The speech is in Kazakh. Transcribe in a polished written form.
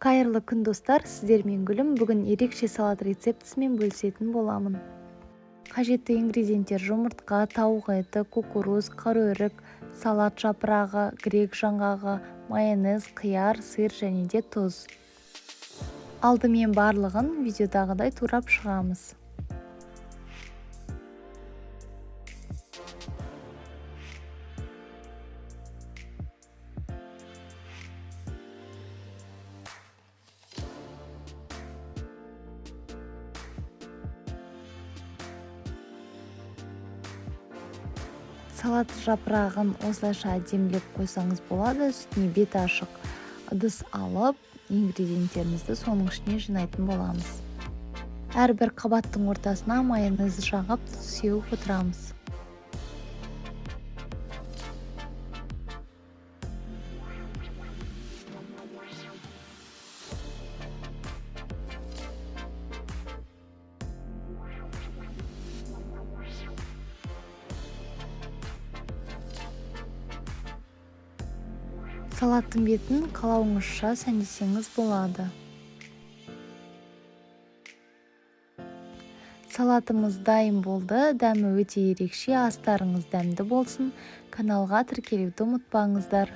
Қайырлы күн достар, сіздермен Гүлім. Бүгін ерекше салат рецептісімен бөлісетін боламын. Қажетті ингредиенттер: жұмыртқа, тауық еті, кукуруз, қараөрік, салат жапырағы, грек жаңғағы, майонез, қияр, сыр және де тұз. Алдымен барлығын видеодағыдай турап шығамыз. Салат жапырағын осылайша әдемілеп қойсаңыз болады. Үстіне бет ашық ыдыс алып, ингредиенттерімізді соның ішіне жинайтын боламыз. Әрбір қабаттың ортасына майонез жағып, тұз сеуіп отырамыз. Салаттың бетін қалауыңызша сәндесеңіз болады. Салатымыз дайын болды. Дәмі өте ерекше. Астарыңыз дәмді болсын. Каналға тіркелуді ұмытпаңыздар.